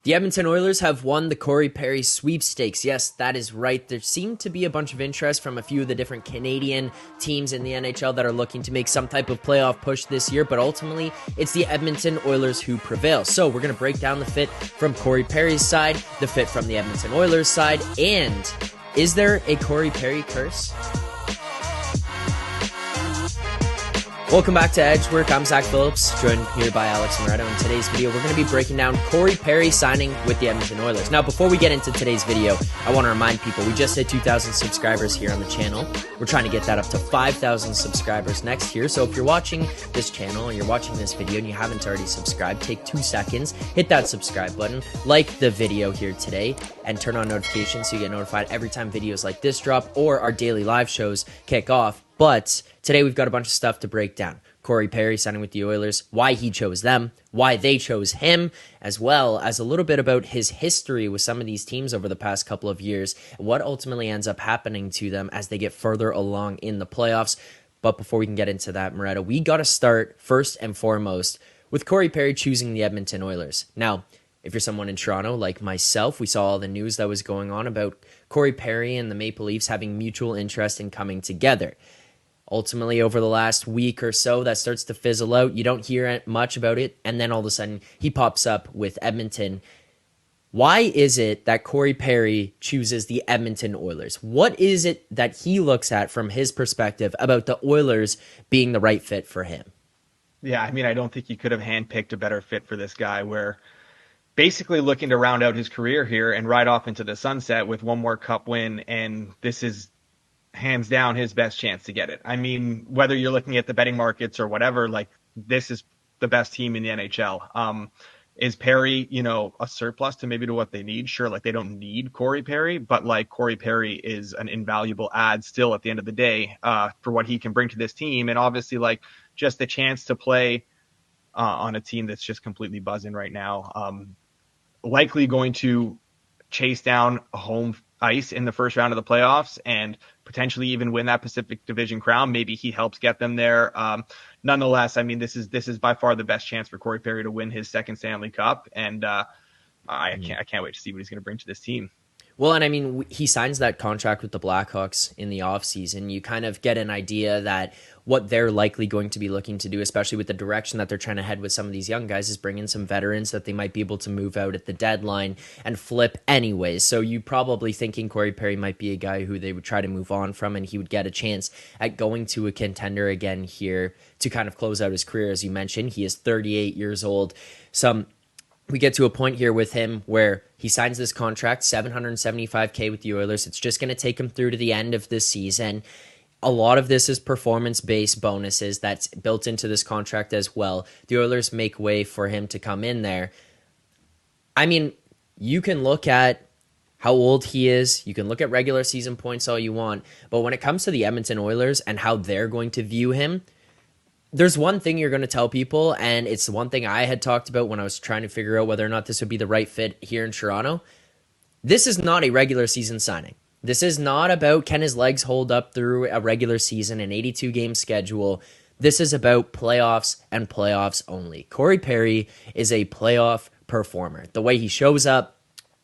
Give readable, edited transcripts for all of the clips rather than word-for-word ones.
The Edmonton Oilers have won the Corey Perry sweepstakes. Yes, that is right. There seemed to be a bunch of interest from a few of the different Canadian teams in the NHL that are looking to make some type of playoff push this year, but ultimately, it's the Edmonton Oilers who prevail. So we're going to break down the fit from Corey Perry's side, the fit from the Edmonton Oilers side, and is there a Corey Perry curse? Welcome back to Edgework. I'm Zack Phillips, joined here by Alex Moretto. In today's video, we're going to be breaking down Corey Perry signing with the Edmonton Oilers. Now, before we get into today's video, I want to remind people we just hit 2,000 subscribers here on the channel. We're trying to get that up to 5,000 subscribers next year. So if you're watching this channel or you're watching this video and you haven't already subscribed, take 2 seconds, hit that subscribe button, like the video here today, and turn on notifications so you get notified every time videos like this drop or our daily live shows kick off. But today we've got a bunch of stuff to break down. Corey Perry signing with the Oilers, why he chose them, why they chose him, as well as a little bit about his history with some of these teams over the past couple of years, and what ultimately ends up happening to them as they get further along in the playoffs. But before we can get into that, Moretto, we got to start first and foremost with Corey Perry choosing the Edmonton Oilers. Now, if you're someone in Toronto like myself, we saw all the news that was going on about Corey Perry and the Maple Leafs having mutual interest in coming together. Ultimately, over the last week or so, that starts to fizzle out. You don't hear much about it, and then all of a sudden, he pops up with Edmonton. Why is it that Corey Perry chooses the Edmonton Oilers? What is it that he looks at from his perspective about the Oilers being the right fit for him? Yeah, I mean, I don't think you could have handpicked a better fit for this guy. We're basically looking to round out his career here and ride off into the sunset with one more cup win, and this is hands down his best chance to get it. I mean, whether you're looking at the betting markets or whatever, like, this is the best team in the NHL. Is Perry, a surplus to what they need? Sure, like, they don't need Corey Perry, but like, Corey Perry is an invaluable add still at the end of the day for what he can bring to this team. And obviously, like, just the chance to play on a team that's just completely buzzing right now. Likely going to chase down a home ice in the first round of the playoffs and potentially even win that Pacific Division crown. Maybe he helps get them there. Nonetheless, I mean, this is by far the best chance for Corey Perry to win his second Stanley Cup, and I can't wait to see what he's going to bring to this team. Well, and I mean, he signs that contract with the Blackhawks in the offseason. You kind of get an idea that what they're likely going to be looking to do, especially with the direction that they're trying to head with some of these young guys, is bring in some veterans that they might be able to move out at the deadline and flip anyways. So you probably thinking Corey Perry might be a guy who they would try to move on from, and he would get a chance at going to a contender again here to kind of close out his career. As you mentioned, he is 38 years old. We get to a point here with him where he signs this contract, $775K with the Oilers. It's just going to take him through to the end of this season. A lot of this is performance-based bonuses that's built into this contract as well. The Oilers make way for him to come in there. I mean, you can look at how old he is. You can look at regular season points all you want. But when it comes to the Edmonton Oilers and how they're going to view him, there's one thing you're going to tell people, and it's the one thing I had talked about when I was trying to figure out whether or not this would be the right fit here in Toronto. This is not a regular season signing. This is not about can his legs hold up through a regular season, an 82-game schedule. This is about playoffs and playoffs only. Corey Perry is a playoff performer. The way he shows up,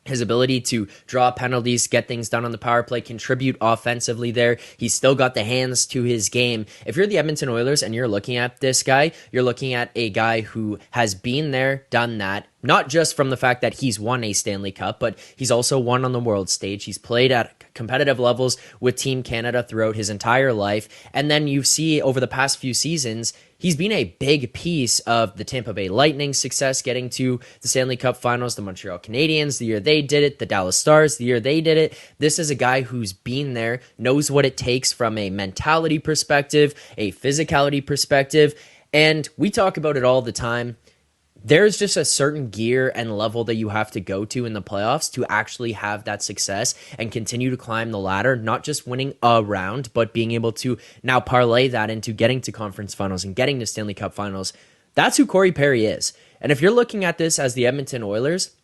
his ability to draw penalties, get things done on the power play, contribute offensively there. He's still got the hands to his game. If you're the Edmonton Oilers and you're looking at this guy, you're looking at a guy who has been there, done that, not just from the fact that he's won a Stanley Cup, but he's also won on the world stage. He's played at competitive levels with Team Canada throughout his entire life. And then you see over the past few seasons, he's been a big piece of the Tampa Bay Lightning's success getting to the Stanley Cup Finals, the Montreal Canadiens, the year they did it, the Dallas Stars, the year they did it. This is a guy who's been there, knows what it takes from a mentality perspective, a physicality perspective, and we talk about it all the time. There's just a certain gear and level that you have to go to in the playoffs to actually have that success and continue to climb the ladder, not just winning a round, but being able to now parlay that into getting to conference finals and getting to Stanley Cup finals. That's who Corey Perry is. And if you're looking at this as the Edmonton Oilers,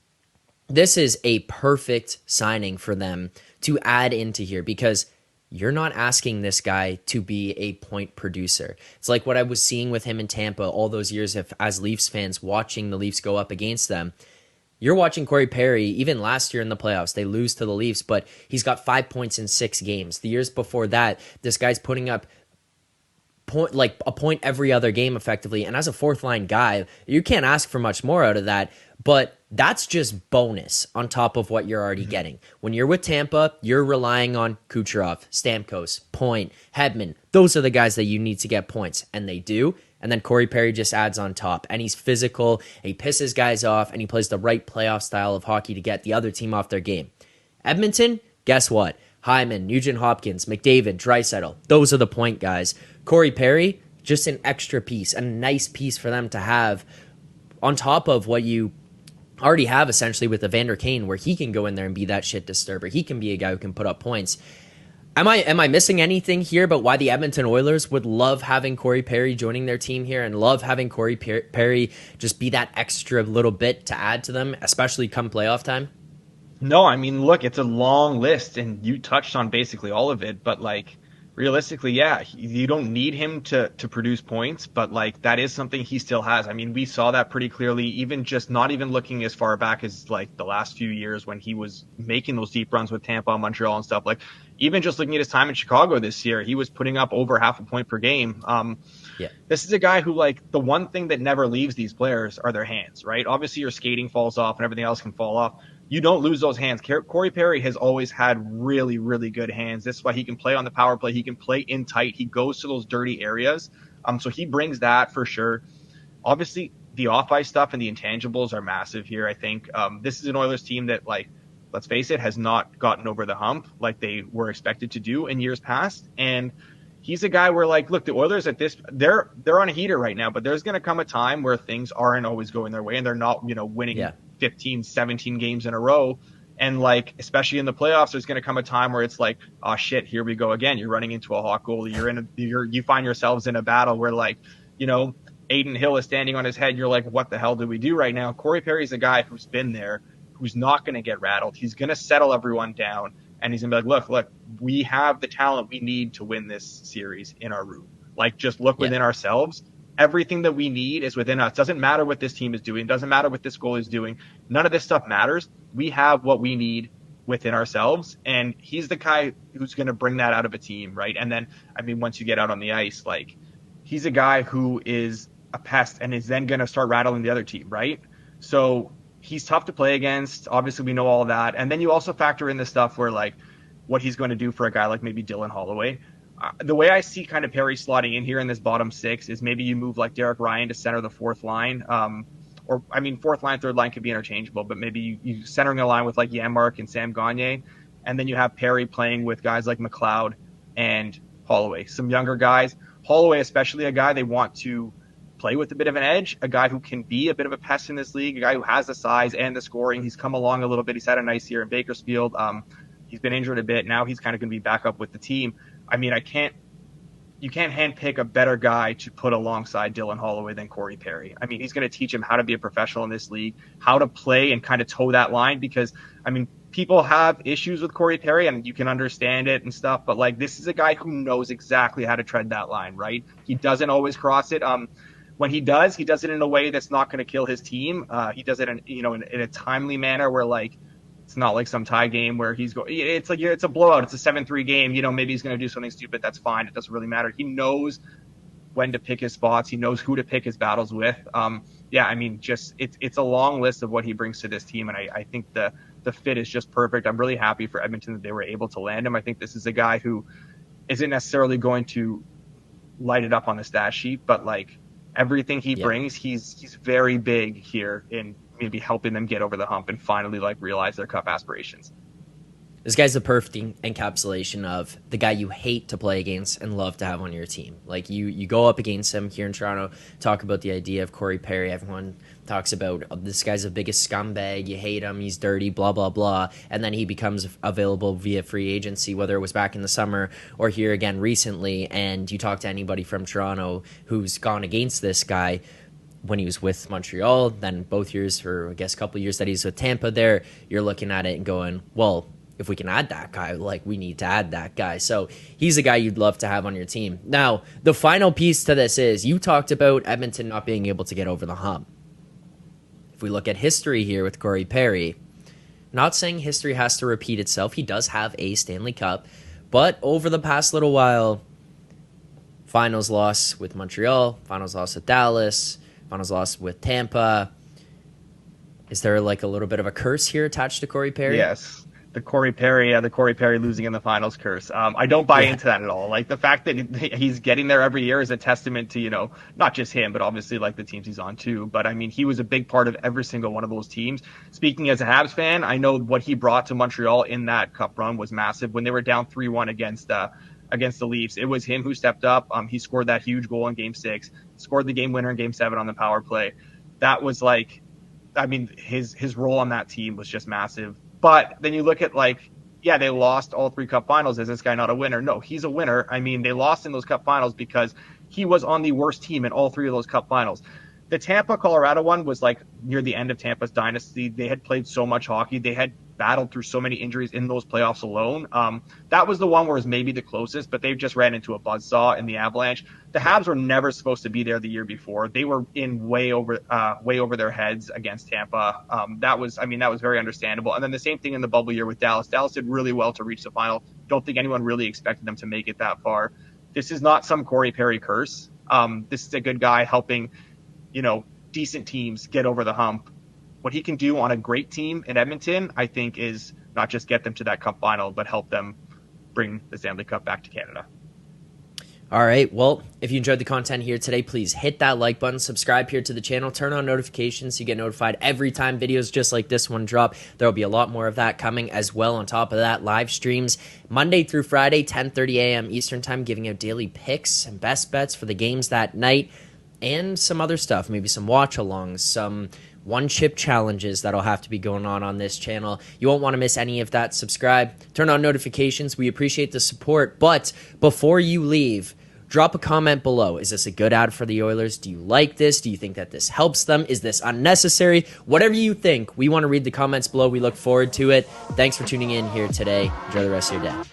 this is a perfect signing for them to add into here because you're not asking this guy to be a point producer. It's like what I was seeing with him in Tampa all those years as Leafs fans watching the Leafs go up against them. You're watching Corey Perry, even last year in the playoffs, they lose to the Leafs, but he's got 5 points in 6 games. The years before that, this guy's putting up like a point every other game effectively. And as a fourth line guy, you can't ask for much more out of that. But that's just bonus on top of what you're already getting. When you're with Tampa, you're relying on Kucherov, Stamkos, Point, Hedman. Those are the guys that you need to get points, and they do. And then Corey Perry just adds on top, and he's physical, and he pisses guys off, and he plays the right playoff style of hockey to get the other team off their game. Edmonton, guess what? Hyman, Nugent Hopkins, McDavid, Draisaitl. Those are the point guys. Corey Perry, just an extra piece, a nice piece for them to have on top of what you already have essentially with Evander Kane, where he can go in there and be that shit disturber. He can be a guy who can put up points. Am I missing anything here about why the Edmonton Oilers would love having Corey Perry joining their team here and love having Corey Perry just be that extra little bit to add to them, especially come playoff time? No, I mean, look, it's a long list, and you touched on basically all of it. But like, realistically, yeah, you don't need him to produce points, but like that is something he still has. I mean, we saw that pretty clearly, even just not even looking as far back as like the last few years when he was making those deep runs with Tampa, Montreal, and stuff. Like, even just looking at his time in Chicago this year, he was putting up over half a point per game. Yeah. This is a guy who, like, the one thing that never leaves these players are their hands, right? Obviously, your skating falls off and everything else can fall off. You don't lose those hands. Corey Perry has always had really, really good hands. This is why he can play on the power play. He can play in tight. He goes to those dirty areas. So he brings that for sure. Obviously, the off-ice stuff and the intangibles are massive here, I think. This is an Oilers team that, like, let's face it, has not gotten over the hump like they were expected to do in years past. And he's a guy where, like, look, the Oilers they're on a heater right now, but there's going to come a time where things aren't always going their way and they're not, winning 15, 17 games in a row. And, like, especially in the playoffs, there's going to come a time where it's like, oh shit, here we go again. You're running into a hot goalie. You find yourselves in a battle where, like, Aiden Hill is standing on his head. You're like, what the hell do we do right now? Corey Perry's a guy who's been there, who's not going to get rattled. He's going to settle everyone down. And he's going to be like, look, we have the talent we need to win this series in our room. Like, just look within ourselves. Everything that we need is within us. Doesn't matter what this team is doing. Doesn't matter what this goal is doing. None of this stuff matters. We have what we need within ourselves. And he's the guy who's going to bring that out of a team, right? And then, I mean, once you get out on the ice, like, he's a guy who is a pest and is then going to start rattling the other team, right? So he's tough to play against. Obviously, we know all of that. And then you also factor in the stuff where, like, what he's going to do for a guy like maybe Dylan Holloway. The way I see kind of Perry slotting in here in this bottom six is maybe you move like Derek Ryan to center the fourth line. Fourth line, third line could be interchangeable, but maybe you centering a line with like Janmark and Sam Gagner. And then you have Perry playing with guys like McLeod and Holloway, some younger guys. Holloway, especially a guy they want to play with a bit of an edge, a guy who can be a bit of a pest in this league, a guy who has the size and the scoring. He's come along a little bit. He's had a nice year in Bakersfield. He's been injured a bit. Now he's kind of going to be back up with the team. I mean, you can't handpick a better guy to put alongside Dylan Holloway than Corey Perry. I mean, he's going to teach him how to be a professional in this league, how to play and kind of toe that line because, I mean, people have issues with Corey Perry and you can understand it and stuff, but like this is a guy who knows exactly how to tread that line, right? He doesn't always cross it. When he does it in a way that's not going to kill his team. He does it in a timely manner where like it's not like some tie game where it's like it's a blowout. It's a 7-3 game. Maybe he's going to do something stupid. That's fine. It doesn't really matter. He knows when to pick his spots. He knows who to pick his battles with. I mean, just it's a long list of what he brings to this team, and I think the fit is just perfect. I'm really happy for Edmonton that they were able to land him. I think this is a guy who isn't necessarily going to light it up on the stat sheet, but like everything he brings, he's very big here in maybe helping them get over the hump and finally like realize their cup aspirations. This guy's the perfect encapsulation of the guy you hate to play against and love to have on your team. Like you go up against him here in Toronto, talk about the idea of Corey Perry. Everyone talks about this guy's the biggest scumbag. You hate him. He's dirty, blah, blah, blah. And then he becomes available via free agency, whether it was back in the summer or here again recently. And you talk to anybody from Toronto who's gone against this guy when he was with Montreal, then both years, or I guess a couple of years that he's with Tampa there, you're looking at it and going, well, if we can add that guy, like we need to add that guy. So he's a guy you'd love to have on your team. Now, the final piece to this is you talked about Edmonton not being able to get over the hump. we look at history here with Corey Perry, not saying history has to repeat itself. He does have a Stanley Cup, but over the past little while, finals loss with Montreal, finals loss with Dallas, finals loss with Tampa. Is there like a little bit of a curse here attached to Corey Perry? Yes. The Corey Perry losing in the finals curse. I don't buy into that at all. Like the fact that he's getting there every year is a testament to, not just him, but obviously like the teams he's on too. But I mean, he was a big part of every single one of those teams. Speaking as a Habs fan, I know what he brought to Montreal in that cup run was massive. When they were down 3-1 against the Leafs, it was him who stepped up. He scored that huge goal in Game 6, scored the game winner in Game 7 on the power play. That was like, I mean, his role on that team was just massive. But then you look at they lost all 3 cup finals. Is this guy not a winner? No, he's a winner. I mean, they lost in those cup finals because he was on the worst team in all 3 of those cup finals. The Tampa-Colorado one was like near the end of Tampa's dynasty. They had played so much hockey. They had battled through so many injuries in those playoffs alone. That was the one where it was maybe the closest, but they just ran into a buzzsaw in the Avalanche. The Habs were never supposed to be there the year before. They were in way over their heads against Tampa. That was very understandable. And then the same thing in the bubble year with Dallas. Dallas did really well to reach the final. Don't think anyone really expected them to make it that far. This is not some Corey Perry curse. This is a good guy helping, decent teams get over the hump. What he can do on a great team in Edmonton, I think, is not just get them to that cup final, but help them bring the Stanley Cup back to Canada. All right. Well, if you enjoyed the content here today, please hit that like button, subscribe here to the channel, turn on notifications so you get notified every time videos just like this one drop. There will be a lot more of that coming as well. On top of that, live streams Monday through Friday, 10:30 a.m. Eastern time, giving out daily picks and best bets for the games that night and some other stuff, maybe some watch-alongs, some one-chip challenges that'll have to be going on this channel. You won't want to miss any of that. Subscribe, turn on notifications. We appreciate the support. But before you leave, drop a comment below. Is this a good ad for the Oilers? Do you like this? Do you think that this helps them? Is this unnecessary? Whatever you think, we want to read the comments below. We look forward to it. Thanks for tuning in here today. Enjoy the rest of your day.